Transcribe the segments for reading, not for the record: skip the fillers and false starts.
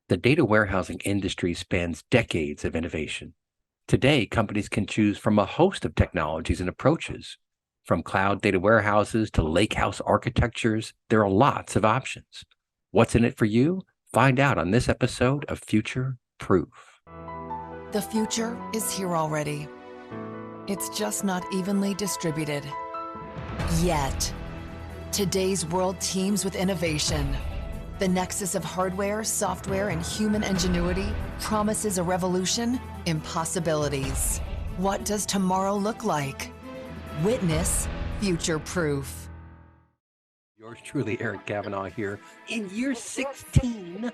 The data warehousing industry spans decades of innovation. Today, companies can choose from a host of technologies and approaches. From cloud data warehouses to lakehouse architectures, there are lots of options. What's in it for you? Find out on this episode of Future Proof. The future is here already. It's just not evenly distributed. Yet. Today's world teems with innovation. The nexus of hardware, software, and human ingenuity promises a revolution in possibilities. What does tomorrow look like? Witness Future Proof. Yours truly, Eric Cavanaugh, here in year 16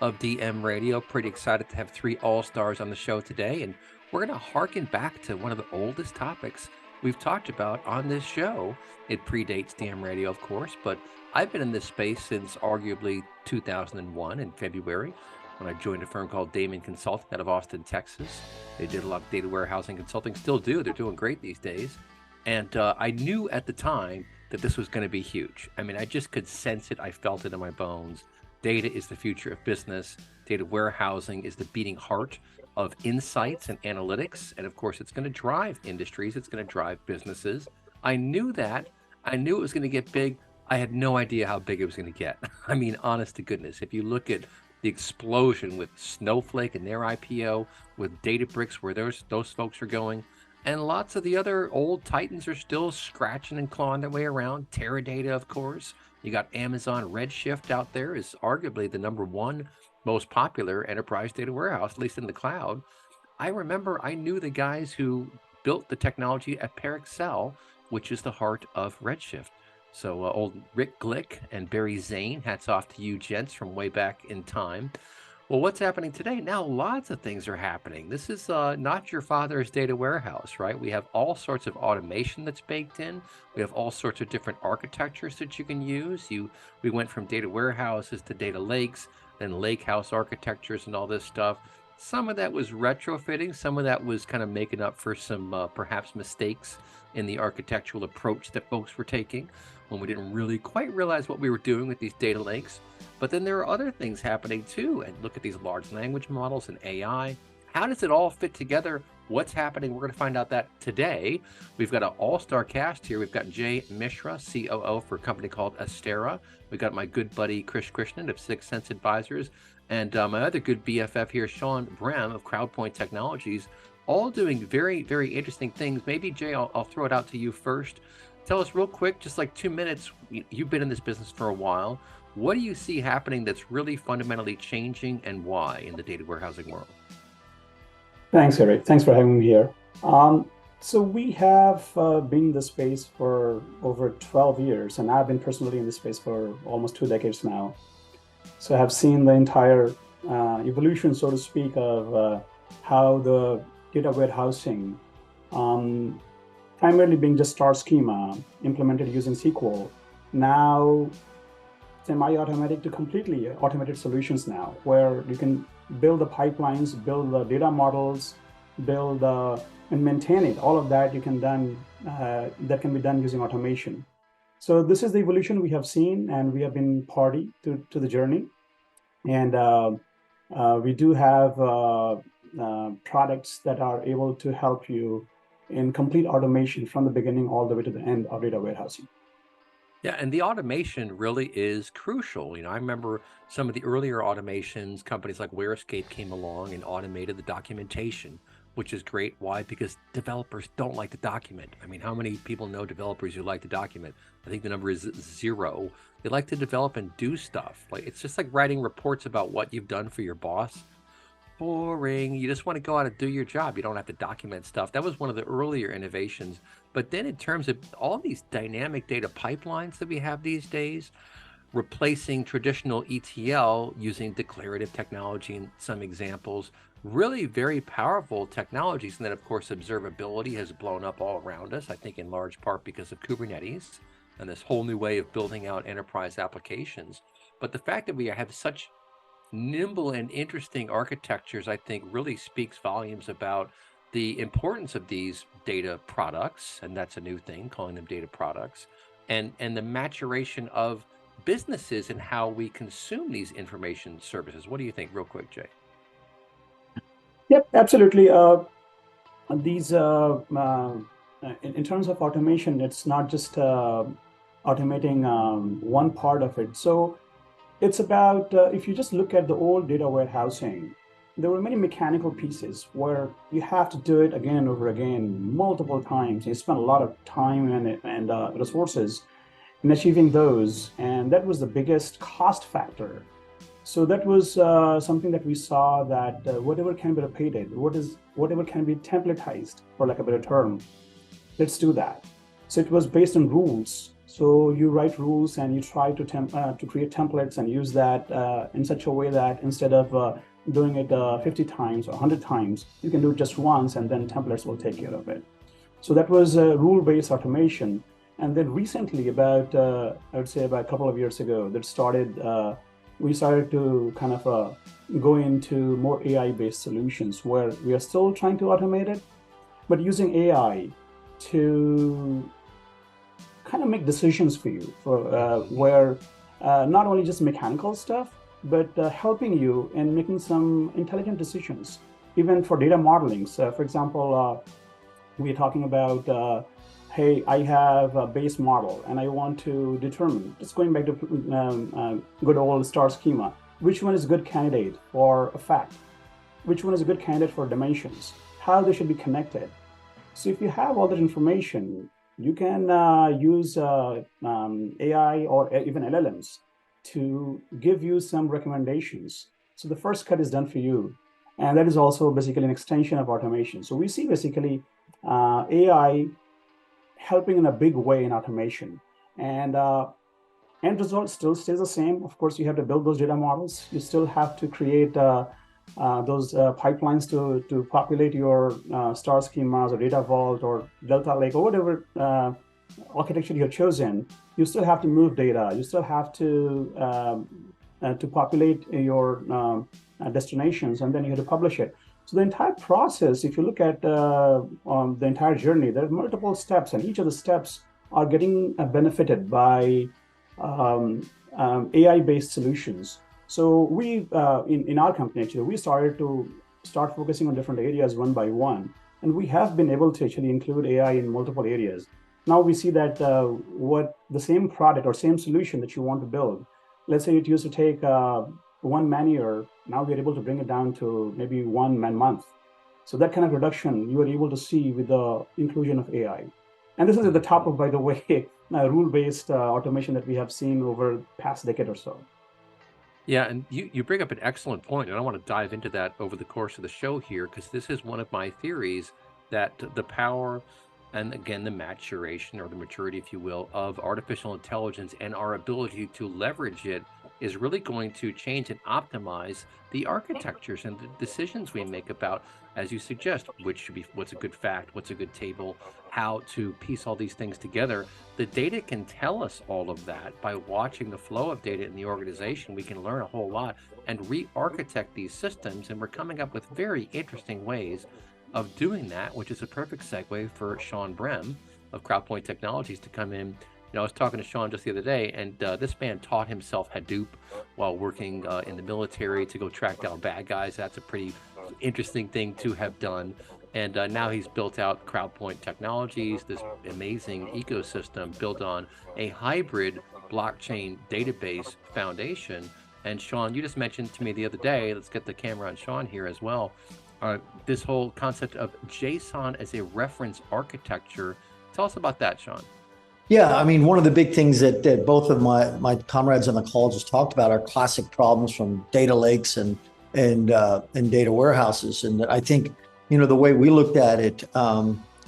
of DM Radio. Pretty excited to have three all-stars on the show today, and we're going to harken back to one of the oldest topics we've talked about on this show. It predates DM Radio, of course, but I've been in this space since arguably 2001 in February when I joined a firm called Damon Consulting out of Austin, Texas. They did a lot of data warehousing consulting, still do. They're doing great these days. And I knew at the time that this was going to be huge. I mean, I just could sense it. I felt it in my bones. Data is the future of business. Data warehousing is the beating heart of insights and analytics. And of course, it's going to drive industries. It's going to drive businesses. I knew that. I knew it was going to get big. I had no idea how big it was going to get. I mean, honest to goodness, if you look at the explosion with Snowflake and their IPO, with Databricks, where those folks are going, and lots of the other old titans are still scratching and clawing their way around. Teradata, of course. You got Amazon Redshift out there, is arguably the number one most popular enterprise data warehouse, at least in the cloud. I remember I knew the guys who built the technology at Parexel, which is the heart of Redshift. So old Rick Glick and Barry Zane, hats off to you gents from way back in time. Well, what's happening today? Now, lots of things are happening. This is not your father's data warehouse, right? We have all sorts of automation that's baked in. We have all sorts of different architectures that you can use. We went from data warehouses to data lakes, then lakehouse architectures and all this stuff. Some of that was retrofitting. Some of that was kind of making up for some perhaps mistakes in the architectural approach that folks were taking when we didn't really quite realize what we were doing with these data lakes. But then there are other things happening too. And look at these large language models and AI. How does it all fit together? What's happening? We're going to find out that today. We've got an all-star cast here. We've got Jay Mishra, COO for a company called Astera. We've got my good buddy Krishnan of Sixth Sense Advisors. And my other good BFF here, Sean Brehm of Crowdpoint Technologies, all doing very, very interesting things. Maybe, Jay, I'll throw it out to you first. Tell us real quick, just like 2 minutes, you've been in this business for a while. What do you see happening that's really fundamentally changing and why in the data warehousing world? Thanks, Eric. Thanks for having me here. So we have been in the space for over 12 years, and I've been personally in this space for almost 2 decades now. So I have seen the entire evolution, so to speak, of how the data warehousing, primarily being just star schema, implemented using SQL, now semi-automatic to completely automated solutions now, where you can build the pipelines, build the data models, build and maintain it. All of that you can done that can be done using automation. So this is the evolution we have seen, and we have been party to the journey. And we do have products that are able to help you in complete automation from the beginning all the way to the end of data warehousing. Yeah, and the automation really is crucial. I remember some of the earlier automations, companies like Warescape came along and automated the documentation, which is great. Why? Because developers don't like to document. I mean, how many people know developers who like to document? I think the number is 0. They like to develop and do stuff. Like, it's just like writing reports about what you've done for your boss. Boring. You just want to go out and do your job. You don't have to document stuff. That was one of the earlier innovations. But then in terms of all these dynamic data pipelines that we have these days, replacing traditional ETL using declarative technology in some examples, really very powerful technologies. And then, of course, observability has blown up all around us, I think in large part because of Kubernetes and this whole new way of building out enterprise applications. But the fact that we have such nimble and interesting architectures, I think, really speaks volumes about the importance of these data products, and that's a new thing, calling them data products, and the maturation of businesses and how we consume these information services. What do you think, real quick, Jay? Yep, absolutely. These in terms of automation, it's not just automating one part of it. So it's about if you just look at the old data warehousing, there were many mechanical pieces where you have to do it again and over again, multiple times. You spend a lot of time and resources in achieving those, and that was the biggest cost factor. So that was something that we saw, that whatever can be repeated, whatever can be templatized, for lack of a better term, let's do that. So it was based on rules. So you write rules and you try to create templates and use that in such a way that instead of doing it 50 times or 100 times, you can do it just once, and then templates will take care of it. So that was rule-based automation. And then recently, about I would say about a couple of years ago, we started to kind of go into more AI-based solutions where we are still trying to automate it, but using AI to kind of make decisions for you, where not only just mechanical stuff, but helping you in making some intelligent decisions, even for data modeling. So, for example, we're talking about, hey, I have a base model and I want to determine, just going back to good old star schema, which one is a good candidate for a fact, which one is a good candidate for dimensions, how they should be connected. So if you have all that information, you can use AI or even LLMs to give you some recommendations. So the first cut is done for you. And that is also basically an extension of automation. So we see basically AI helping in a big way in automation. And end result still stays the same. Of course, you have to build those data models. You still have to create those pipelines to populate your star schemas or data vault or Delta Lake or whatever architecture you have chosen. You still have to move data. You still have to populate your destinations, and then you have to publish it. So the entire process, if you look at the entire journey, there are multiple steps, and each of the steps are getting benefited by AI-based solutions. So we, in our company, actually, we started to focusing on different areas one by one, and we have been able to actually include AI in multiple areas. Now we see that what the same product or same solution that you want to build, let's say it used to take 1 man year, now we're able to bring it down to maybe 1 man month. So that kind of reduction you are able to see with the inclusion of AI. And this is at the top of, by the way, rule-based automation that we have seen over the past decade or so. Yeah, and you bring up an excellent point, and I want to dive into that over the course of the show here, because this is one of my theories that the power and, again, the maturation or the maturity, if you will, of artificial intelligence and our ability to leverage it is really going to change and optimize the architectures and the decisions we make about, as you suggest, what's a good fact, what's a good table, how to piece all these things together. The data can tell us all of that. By watching the flow of data in the organization, we can learn a whole lot and re-architect these systems, and we're coming up with very interesting ways of doing that, which is a perfect segue for Sean Brehm of Crowdpoint Technologies to come in. I was talking to Sean just the other day, and this man taught himself Hadoop while working in the military to go track down bad guys. That's a pretty interesting thing to have done. And now he's built out Crowdpoint Technologies, this amazing ecosystem built on a hybrid blockchain database foundation. And Sean, you just mentioned to me the other day, let's get the camera on Sean here as well, this whole concept of JSON as a reference architecture. Tell us about that, Sean. Yeah, I mean, one of the big things that both of my comrades on the call just talked about are classic problems from data lakes and data warehouses. And I think, the way we looked at it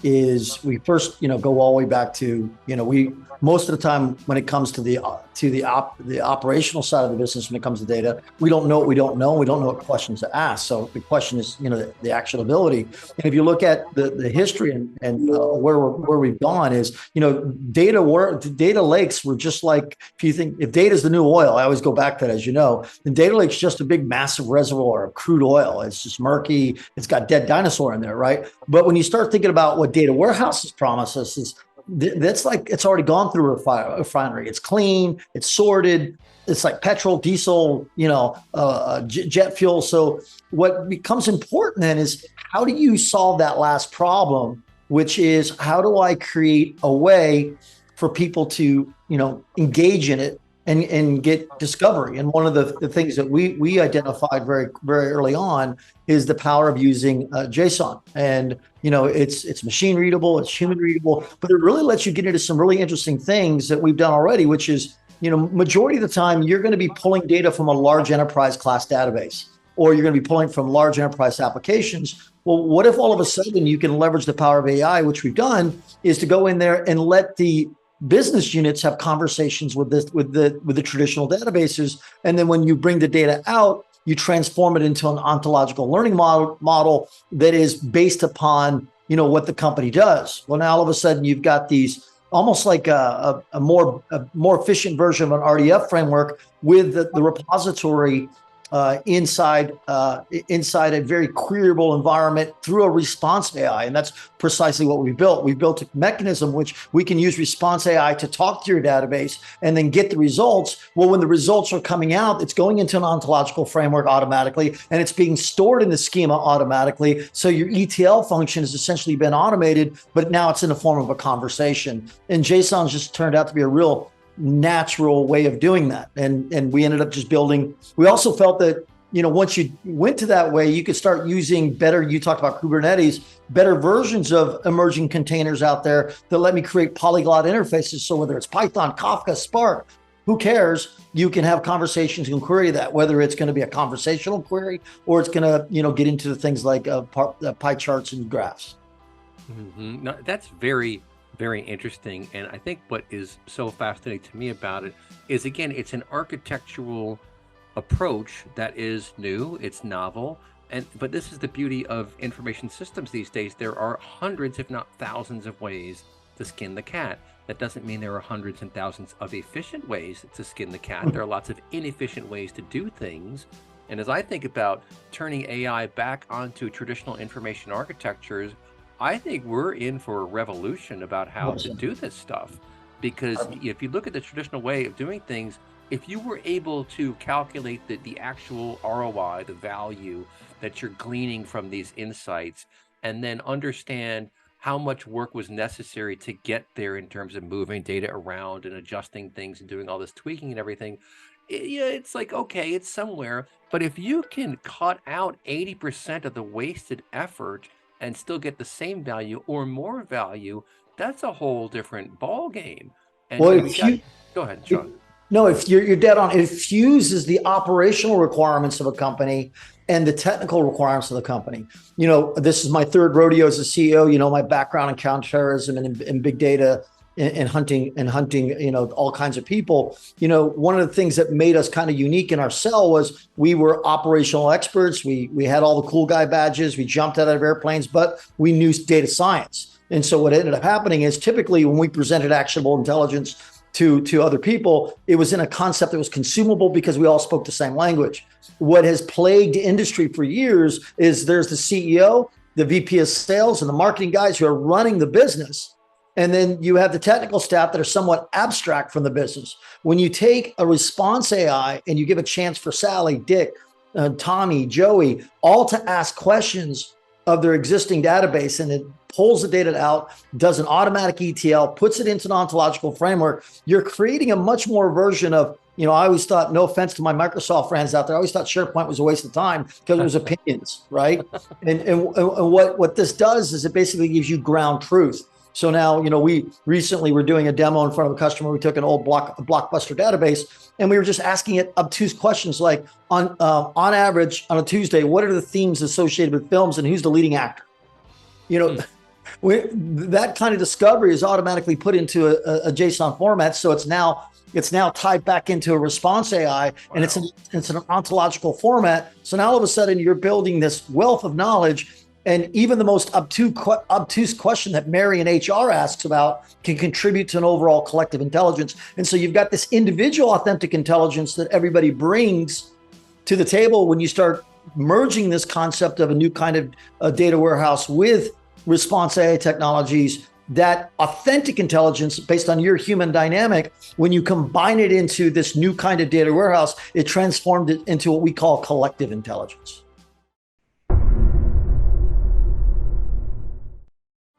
is we first, go all the way back to, we most of the time when it comes to the operational side of the business, when it comes to data, we don't know what we don't know. We don't know what questions to ask. So the question is, the actionability. And if you look at the history and where we've gone is, data lakes were just like, if data is the new oil, I always go back to that, as you know, the data lake's just a big, massive reservoir of crude oil. It's just murky. It's got dead dinosaur in there, right? But when you start thinking about what data warehouses promise us is, that's like, it's already gone through a refinery. It's clean, it's sorted. It's like petrol, diesel, jet fuel. So what becomes important then is, how do you solve that last problem, which is, how do I create a way for people to, engage in it and get discovery? And one of the things that we identified very, very early on is the power of using JSON. And, it's machine readable, it's human readable, but it really lets you get into some really interesting things that we've done already, which is, majority of the time, you're going to be pulling data from a large enterprise class database, or you're going to be pulling from large enterprise applications. Well, what if all of a sudden you can leverage the power of AI, which we've done, is to go in there and let the business units have conversations with the traditional databases. And then when you bring the data out, you transform it into an ontological learning model that is based upon, what the company does. Well, now all of a sudden you've got these almost like a more efficient version of an RDF framework with the repository inside a very queryable environment through a response AI. And that's precisely what we built. We built a mechanism which we can use response AI to talk to your database and then get the results. Well, when the results are coming out, it's going into an ontological framework automatically, and it's being stored in the schema automatically. So your ETL function has essentially been automated, but now it's in the form of a conversation. And JSON's just turned out to be a real natural way of doing that. And we ended up just building. We also felt that, once you went to that way, you could start using better, you talked about Kubernetes, better versions of emerging containers out there that let me create polyglot interfaces. So whether it's Python, Kafka, Spark, who cares? You can have conversations and query that, whether it's going to be a conversational query or it's going to, get into the things like pie charts and graphs. Mm-hmm. No, that's very, very interesting. And I think what is so fascinating to me about it is, again, it's an architectural approach that is new, it's novel. But this is the beauty of information systems these days. There are hundreds, if not thousands, of ways to skin the cat. That doesn't mean there are hundreds and thousands of efficient ways to skin the cat. There are lots of inefficient ways to do things. And as I think about turning AI back onto traditional information architectures, I think we're in for a revolution about how to do this stuff. Because if you look at the traditional way of doing things, if you were able to calculate the actual ROI, the value that you're gleaning from these insights, and then understand how much work was necessary to get there in terms of moving data around and adjusting things and doing all this tweaking and everything, it's like, okay, it's somewhere. But if you can cut out 80% of the wasted effort and still get the same value or more value, that's a whole different ball game. And well, go ahead, Sean. No, if you're dead on, it fuses the operational requirements of a company and the technical requirements of the company. This is my third rodeo as a CEO. My background in counterterrorism and in big data and hunting, all kinds of people. One of the things that made us kind of unique in our cell was we were operational experts. We had all the cool guy badges. We jumped out of airplanes, but we knew data science. And so what ended up happening is, typically when we presented actionable intelligence to other people, it was in a concept that was consumable because we all spoke the same language. What has plagued industry for years is there's the CEO, the VP of sales, and the marketing guys who are running the business. And then you have the technical staff that are somewhat abstract from the business. When you take a response AI and you give a chance for Sally, Dick, Tommy, Joey, all to ask questions of their existing database, and it pulls the data out, does an automatic ETL, puts it into an ontological framework, you're creating a much more version of, I always thought, no offense to my Microsoft friends out there, I always thought SharePoint was a waste of time because it was opinions, right? And what this does is it basically gives you ground truth. So now, we recently were doing a demo in front of a customer. We took an old Blockbuster database, and we were just asking it obtuse questions like, on average, on a Tuesday, what are the themes associated with films and who's the leading actor? That kind of discovery is automatically put into a JSON format. So it's now tied back into a response AI, and it's an ontological format. So now all of a sudden you're building this wealth of knowledge. And even the most obtuse question that Mary in HR asks about can contribute to an overall collective intelligence. And so you've got this individual authentic intelligence that everybody brings to the table when you start merging this concept of a new kind of data warehouse with response AI technologies. that authentic intelligence based on your human dynamic, when you combine it into this new kind of data warehouse, it transformed it into what we call collective intelligence.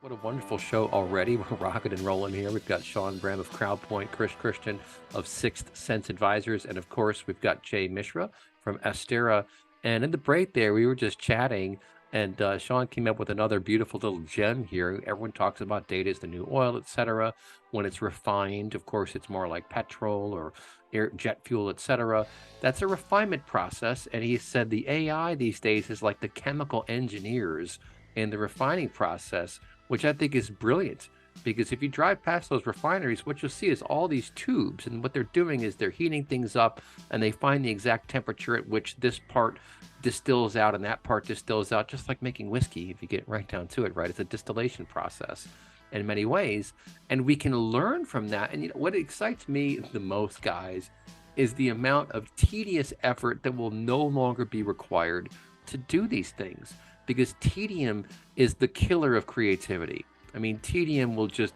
What a wonderful show already. We're rocking and rolling here. We've got Sean Brehm of Crowdpoint, Krishnan of Sixth Sense Advisors, and of course, we've got Jay Mishra from Astera. And in the break there, we were just chatting, and Sean came up with another beautiful little gem here. Everyone talks about data is the new oil, etc. When it's refined, of course, it's more like petrol or jet fuel, etc. That's a refinement process. And he said the AI these days is like the chemical engineers in the refining process, which I think is brilliant, because if you drive past those refineries, what you'll see is all these tubes, and what they're doing is they're heating things up, and they find the exact temperature at which this part distills out and that part distills out, just like making whiskey, if you get right down to it, right? It's a distillation process in many ways, and we can learn from that. And you know what excites me the most, guys, is the amount of tedious effort that will no longer be required to do these things, because tedium is the killer of creativity. I mean, tedium will just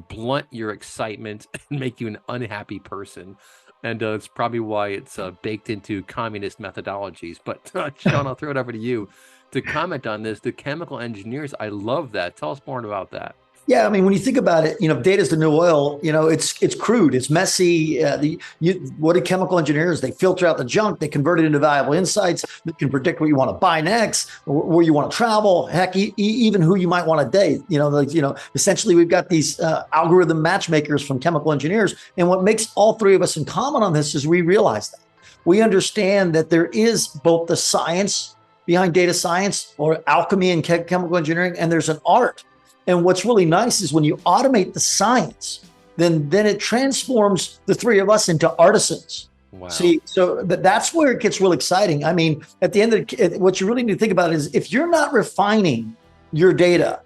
blunt your excitement and make you an unhappy person. And it's probably why it's baked into communist methodologies. But Sean, I'll throw it over to you to comment on this. The chemical engineers, I love that. Tell us more about that. Yeah, I mean, when you think about it, data is the new oil. It's crude, it's messy. What do chemical engineers? They filter out the junk, they convert it into valuable insights. They can predict what you want to buy next, or where you want to travel. Heck, even who you might want to date. Essentially, we've got these algorithm matchmakers from chemical engineers. And what makes all three of us in common on this is we realize that we understand that there is both the science behind data science, or alchemy and chemical engineering, and there's an art. And what's really nice is when you automate the science, then it transforms the three of us into artisans. Wow. See, so that's where it gets real exciting. I mean, at the end of what you really need to think about is, if you're not refining your data,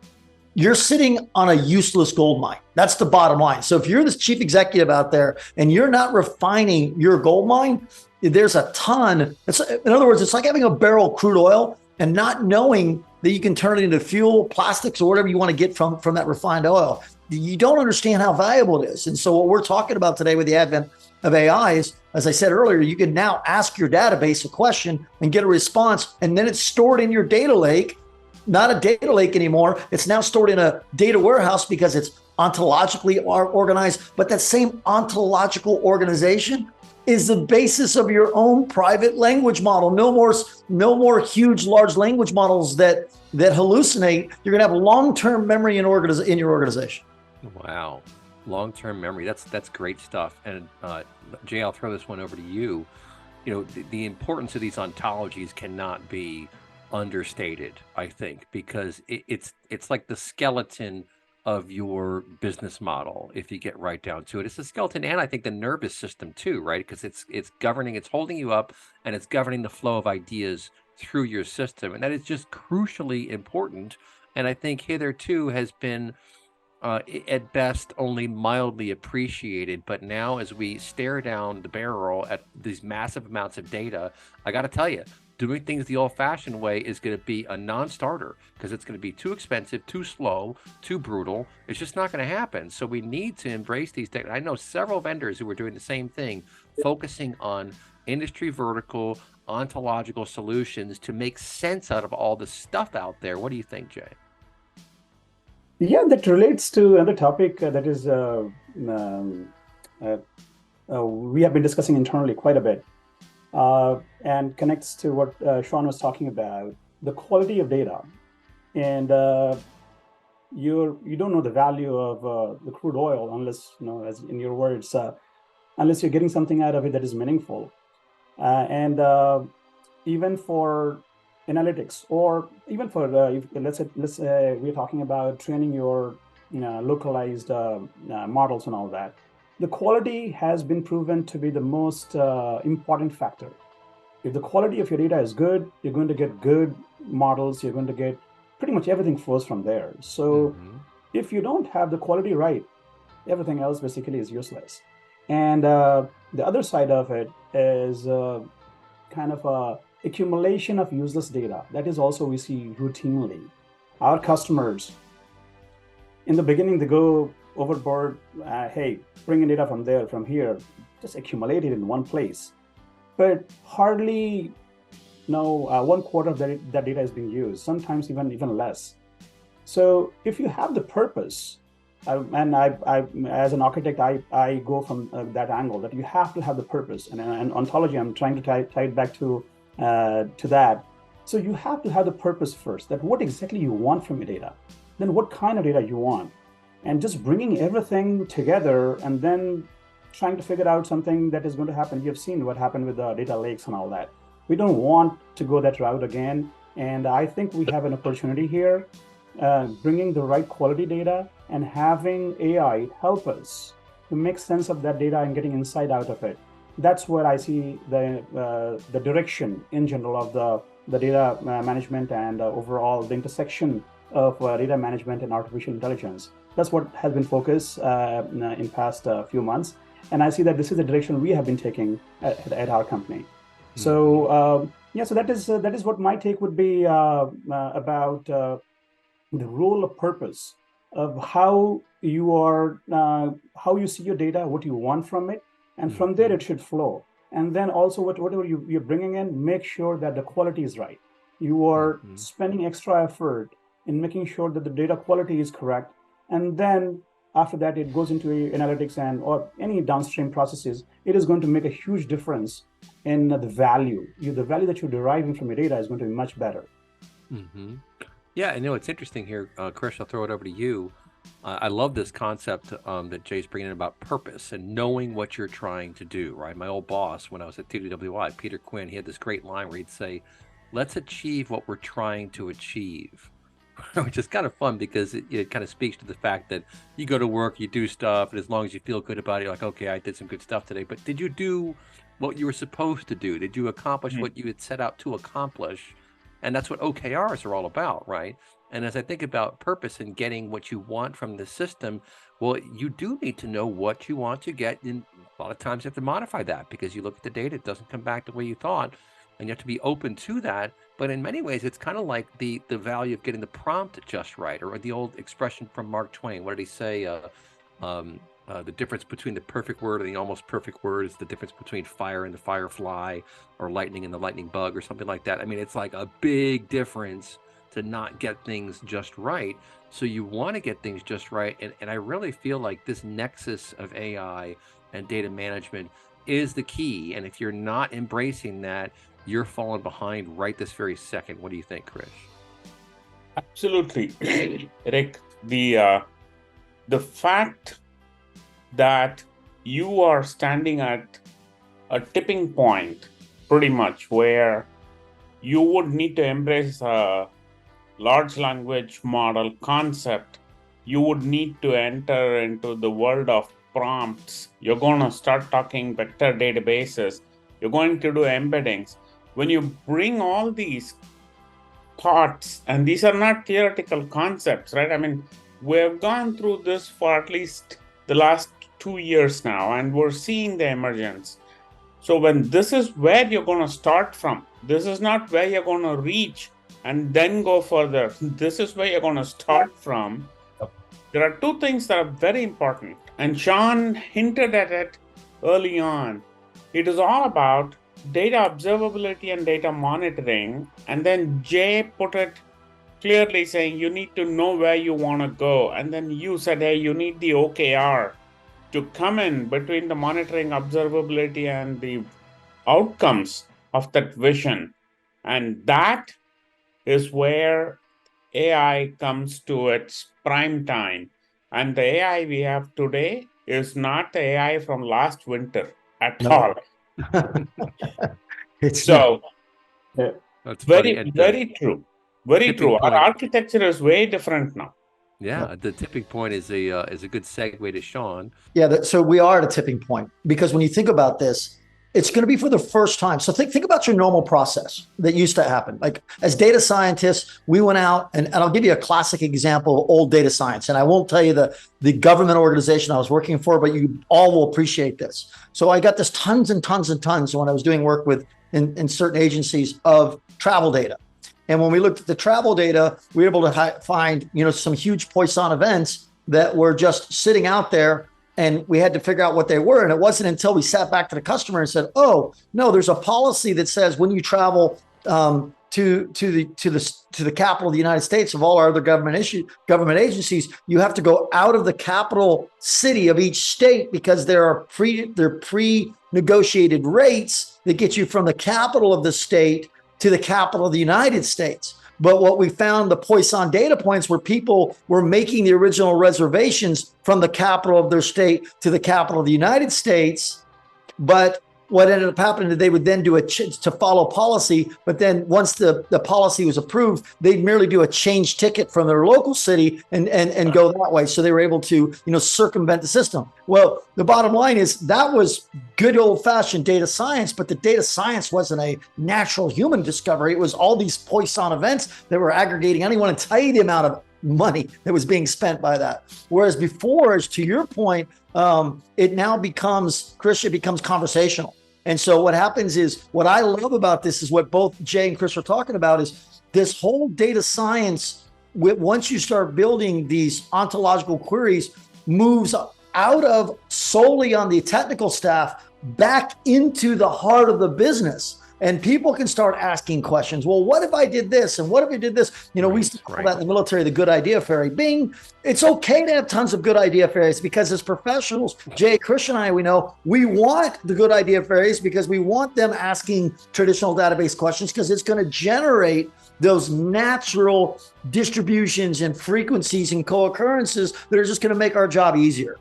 you're sitting on a useless gold mine. That's the bottom line. So if you're this chief executive out there and you're not refining your gold mine, there's a ton. In other words, it's like having a barrel of crude oil and not knowing that you can turn it into fuel, plastics, or whatever you want to get from that refined oil. You don't understand how valuable it is. And so what we're talking about today with the advent of AI is, as I said earlier, you can now ask your database a question and get a response, and then it's stored in your data lake. Not a data lake anymore. It's now stored in a data warehouse because it's ontologically organized. But that same ontological organization is the basis of your own private language model. No more huge, large language models that hallucinate. You're going to have long-term memory in your organization. Wow, long-term memory. That's great stuff. And Jay, I'll throw this one over to you. The importance of these ontologies cannot be understated, I think, because it's like the skeleton of your business model. If you get right down to it, it's the skeleton, and I think the nervous system too, right? Because it's governing, it's holding you up, and it's governing the flow of ideas through your system, and that is just crucially important. And I think hitherto has been at best only mildly appreciated. But now, as we stare down the barrel at these massive amounts of data, I got to tell you, doing things the old-fashioned way is going to be a non-starter, because it's going to be too expensive, too slow, too brutal. It's just not going to happen. So we need to embrace these things. I know several vendors who are doing the same thing, focusing on industry vertical, ontological solutions to make sense out of all the stuff out there. What do you think, Jay? Yeah, that relates to another topic that is we have been discussing internally quite a bit. And connects to what Sean was talking about, the quality of data. And you don't know the value of the crude oil unless, as in your words, unless you're getting something out of it that is meaningful. And even for analytics, or even for let's say we're talking about training your localized models and all that. The quality has been proven to be the most important factor. If the quality of your data is good, you're going to get good models. You're going to get pretty much everything flows from there. So if you don't have the quality right, everything else basically is useless. And the other side of it is kind of a accumulation of useless data. That is also we see routinely. Our customers, in the beginning, they go overboard. Hey, bring in data from there, from here, just accumulate it in one place. But hardly, no, 1/4 of that data is being used. Sometimes even less. So if you have the purpose, and as an architect, I go from that angle that you have to have the purpose. And ontology, I'm trying to tie it back to that. So you have to have the purpose first, that what exactly you want from your data, then what kind of data you want, and just bringing everything together and then trying to figure out something that is going to happen. You've seen what happened with the data lakes and all that. We don't want to go that route again. And I think we have an opportunity here, bringing the right quality data and having AI help us to make sense of that data and getting insight out of it. That's where I see the direction in general of the data management and overall the intersection of data management and artificial intelligence. That's what has been focused in past few months. And I see that this is the direction we have been taking at our company. So so that is what my take would be about the role of purpose of how you see your data, what you want from it, and from there it should flow. And then also whatever you're bringing in, make sure that the quality is right. You are spending extra effort in making sure that the data quality is correct, and then after that it goes into analytics or any downstream processes. It is going to make a huge difference in the value. The value that you're deriving from your data is going to be much better. Yeah, I know it's interesting here, Krish. I'll throw it over to you. I love this concept that Jay's bringing in about purpose and knowing what you're trying to do, right? My old boss, when I was at TWI, Peter Quinn, he had this great line where he'd say, let's achieve what we're trying to achieve, which is kind of fun because it kind of speaks to the fact that you go to work, you do stuff, and as long as you feel good about it, you're like, okay, I did some good stuff today. But did you do what you were supposed to do? Did you accomplish what you had set out to accomplish? And that's what OKRs are all about, right? And as I think about purpose and getting what you want from the system, well, you do need to know what you want to get. And a lot of times you have to modify that because you look at the data, it doesn't come back the way you thought, and you have to be open to that. But in many ways, it's kind of like the value of getting the prompt just right, or the old expression from Mark Twain. What did he say? The difference between the perfect word and the almost perfect word is the difference between fire and the firefly, or lightning and the lightning bug, or something like that. I mean, it's like a big difference to not get things just right. So you want to get things just right. And I really feel like this nexus of AI and data management is the key. And if you're not embracing that, you're falling behind right this very second. What do you think, Krish? Absolutely, Rick. The fact that you are standing at a tipping point, pretty much, where you would need to embrace a large language model concept. You would need to enter into the world of prompts. You're going to start talking vector databases. You're going to do embeddings. When you bring all these thoughts, and these are not theoretical concepts, right? I mean, we've gone through this for at least the last 2 years now, and we're seeing the emergence. So when this is where you're going to start from, this is not where you're going to reach and then go further. This is where you're going to start from. There are two things that are very important, and Sean hinted at it early on. It is all about data observability and data monitoring, and then Jay put it clearly saying you need to know where you want to go, and then you said, hey, you need the OKR to come in between the monitoring, observability, and the outcomes of that vision. And that is where AI comes to its prime time. And the AI we have today is not the AI from last winter at all. It's so That's very, funny. very true. Very tipping true. point. Our architecture is way different now. Yeah, the tipping point is a good segue to Sean. Yeah, so we are at a tipping point because when you think about this, it's going to be for the first time. So think about your normal process that used to happen. Like as data scientists, we went out and I'll give you a classic example of old data science. And I won't tell you the government organization I was working for, but you all will appreciate this. So I got this tons and tons and tons when I was doing work with in certain agencies of travel data. And when we looked at the travel data, we were able to find, some huge Poisson events that were just sitting out there, and we had to figure out what they were. And it wasn't until we sat back to the customer and said, "Oh no, there's a policy that says when you travel to the capital of the United States of all our other government agencies, you have to go out of the capital city of each state because there are pre-negotiated rates that get you from the capital of the state to the capital of the United States." But what we found, the Poisson data points, where people were making the original reservations from the capital of their state to the capital of the United States. But what ended up happening is they would then do to follow policy. But then once the policy was approved, they'd merely do a change ticket from their local city and go that way. So they were able to, circumvent the system. Well, the bottom line is that was good old fashioned data science, but the data science wasn't a natural human discovery. It was all these Poisson events that were aggregating. I don't even want to tell you the amount of money that was being spent by that. Whereas before, as to your point, it now becomes, Krish, it becomes conversational. And so what happens is, what I love about this is what both Jay and Krish are talking about is this whole data science, once you start building these ontological queries, moves out of solely on the technical staff back into the heart of the business. And people can start asking questions. Well, what if I did this? And what if I did this? We used to call that in the military the good idea fairy. Bing. It's okay to have tons of good idea fairies, because as professionals, Jay, Krish, and I, we know we want the good idea fairies because we want them asking traditional database questions, because it's going to generate those natural distributions and frequencies and co-occurrences that are just going to make our job easier.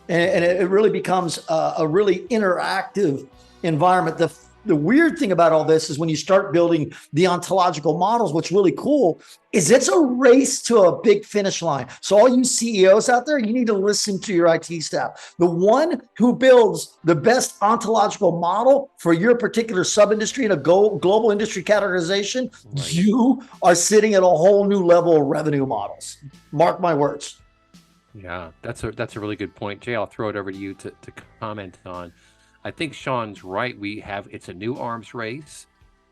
And it really becomes a really interactive environment. The weird thing about all this is when you start building the ontological models, what's really cool is it's a race to a big finish line. So all you CEOs out there, you need to listen to your IT staff. The one who builds the best ontological model for your particular sub-industry in a global industry categorization, you are sitting at a whole new level of revenue models. Mark my words. Yeah, that's a really good point. Jay, I'll throw it over to you to comment on. I think Sean's right. It's a new arms race,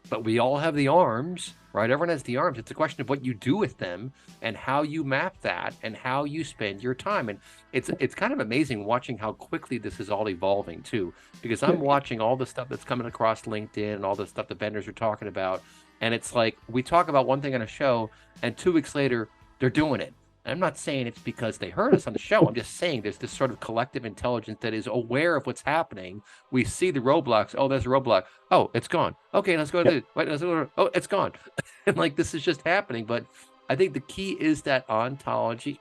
but we all have the arms, right? Everyone has the arms. It's a question of what you do with them and how you map that and how you spend your time. And it's kind of amazing watching how quickly this is all evolving too, because I'm watching all the stuff that's coming across LinkedIn and all the stuff the vendors are talking about. And it's like, we talk about one thing on a show and 2 weeks later, they're doing it. I'm not saying it's because they heard us on the show. I'm just saying there's this sort of collective intelligence that is aware of what's happening. We see the roadblocks. Oh, there's a roadblock. Oh, it's gone. Okay, let's go to oh, it's gone. And like, this is just happening. But I think the key is that ontology.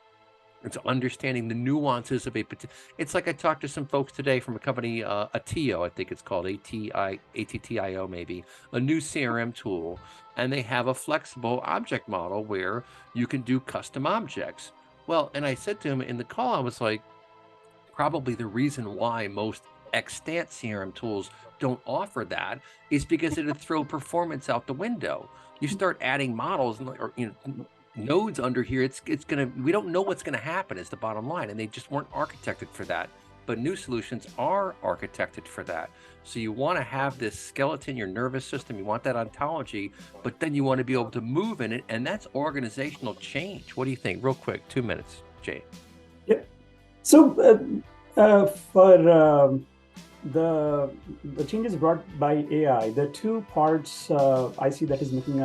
It's understanding the nuances of it's like I talked to some folks today from a company, Attio, I think it's called, ATTIO maybe, a new CRM tool. And they have a flexible object model where you can do custom objects. Well, and I said to him in the call, I was like, probably the reason why most extant CRM tools don't offer that is because it'd throw performance out the window. You start adding models or nodes under here, we don't know what's gonna happen is the bottom line, and they just weren't architected for that. But new solutions are architected for that. So you want to have this skeleton, your nervous system, you want that ontology, but then you want to be able to move in it, and that's organizational change. What do you think? Real quick, 2 minutes, Jay. Yeah. So for the changes brought by AI, the 2 parts I see that is making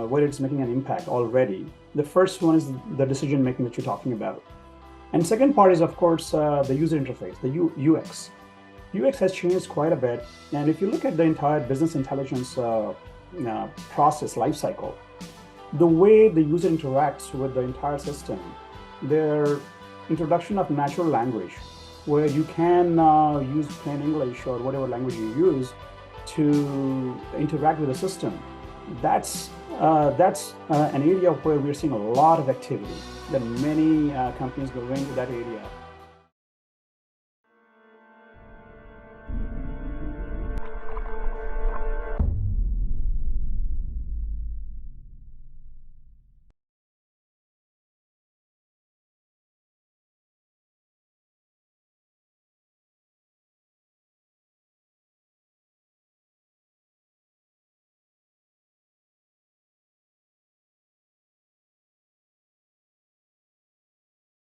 where it's making an impact already. The first one is the decision making that you're talking about. And second part is, of course, the user interface, the UX. UX has changed quite a bit. And if you look at the entire business intelligence process lifecycle, the way the user interacts with the entire system, their introduction of natural language, where you can use plain English or whatever language you use to interact with the system, that's an area where we're seeing a lot of activity, that many companies go into that area.